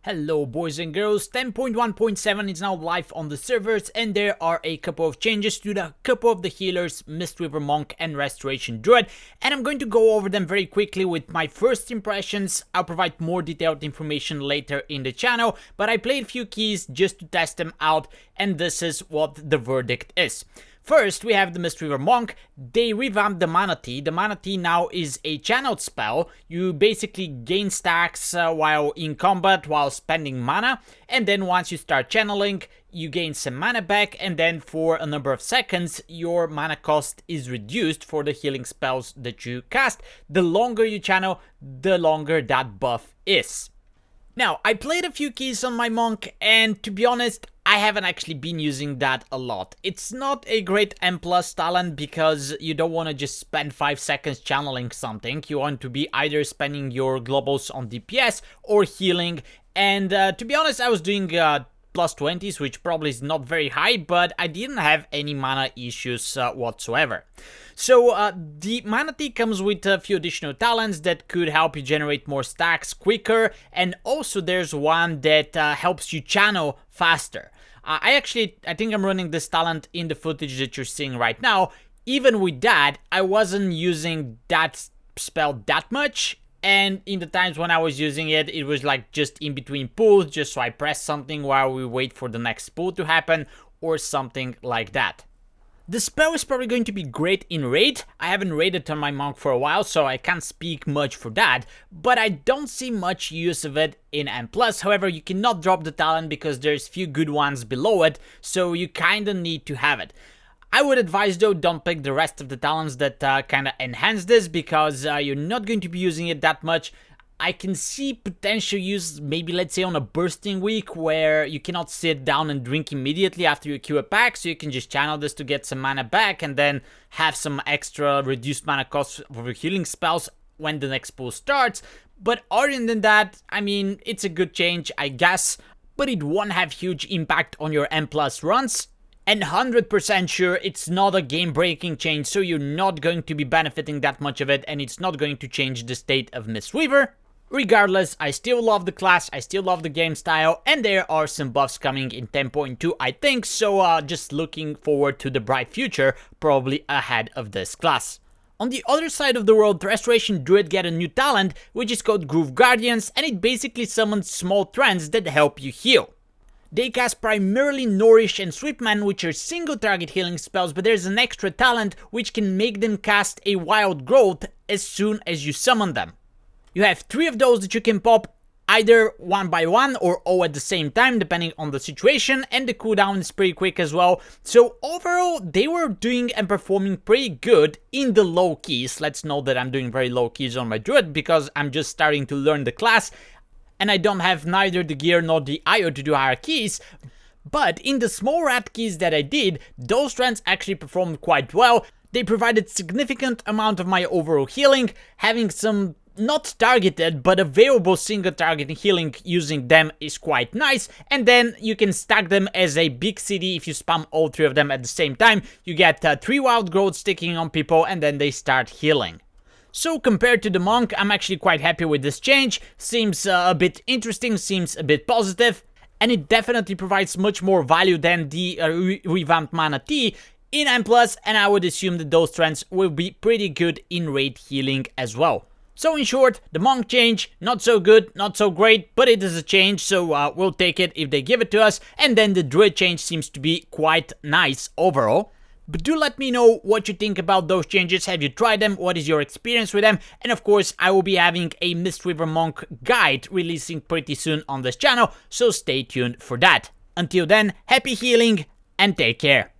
Hello boys and girls, 10.1.7 is now live on the servers and there are a couple of changes to a couple of the healers, Mistweaver Monk and Restoration Druid, and I'm going to go over them very quickly with my first impressions. I'll provide more detailed information later in the channel, but I played a few keys just to test them out and this is what the verdict is. First, we have the Mistweaver Monk. They revamped the Mana Tea. The Mana Tea now is a channeled spell. You basically gain stacks while in combat, while spending mana. And then once you start channeling, you gain some mana back. And then for a number of seconds, your mana cost is reduced for the healing spells that you cast. The longer you channel, the longer that buff is. Now, I played a few keys on my Monk, and to be honest, I haven't actually been using that a lot. It's not a great M+ talent because you don't want to just spend 5 seconds channeling something. You want to be either spending your globals on DPS or healing, and to be honest, I was doing plus 20s, which probably is not very high, but I didn't have any mana issues whatsoever. So the Mana Tea comes with a few additional talents that could help you generate more stacks quicker, and also there's one that helps you channel faster. I think I'm running this talent in the footage that you're seeing right now. Even with that, I wasn't using that spell that much, and in the times when I was using it, it was like just in between pulls, just so I press something while we wait for the next pull to happen, or something like that. The spell is probably going to be great in raid. I haven't raided on my Monk for a while, so I can't speak much for that, but I don't see much use of it in M+. However, you cannot drop the talent because there's few good ones below it, so you kinda need to have it. I would advise though, don't pick the rest of the talents that kinda enhance this because you're not going to be using it that much. I can see potential use maybe, let's say, on a bursting week where you cannot sit down and drink immediately after you queue a pack, so you can just channel this to get some mana back and then have some extra reduced mana costs for your healing spells when the next pull starts. But other than that, I mean, it's a good change, I guess, but it won't have huge impact on your M+ runs. And 100% sure it's not a game-breaking change, so you're not going to be benefiting that much of it, and it's not going to change the state of Mistweaver. Regardless, I still love the class, I still love the game style, and there are some buffs coming in 10.2, I think, so just looking forward to the bright future, probably ahead of this class. On the other side of the world, Restoration Druid get a new talent, which is called Groove Guardians, and it basically summons small trends that help you heal. They cast primarily Nourish and Sweetman, which are single target healing spells, but there's an extra talent which can make them cast a Wild Growth as soon as you summon them. You have 3 of those that you can pop either one by one or all at the same time, depending on the situation, and the cooldown is pretty quick as well. So overall, they were doing and performing pretty good in the low keys. Let's note that I'm doing very low keys on my Druid because I'm just starting to learn the class, and I don't have neither the gear nor the IO to do higher keys. But in the small rat keys that I did, those trends actually performed quite well. They provided significant amount of my overall healing, having some not targeted, but available single target healing using them is quite nice, and then you can stack them as a big CD if you spam all 3 of them at the same time. You get 3 wild growths sticking on people, and then they start healing. So compared to the Monk, I'm actually quite happy with this change. Seems a bit interesting, seems a bit positive, and it definitely provides much more value than the revamped Mana Tea in M+, and I would assume that those trends will be pretty good in raid healing as well. So in short, the Monk change, not so good, not so great, but it is a change, so we'll take it if they give it to us. And then the Druid change seems to be quite nice overall. But do let me know what you think about those changes. Have you tried them? What is your experience with them? And of course, I will be having a Mistweaver Monk guide releasing pretty soon on this channel, so stay tuned for that. Until then, happy healing and take care.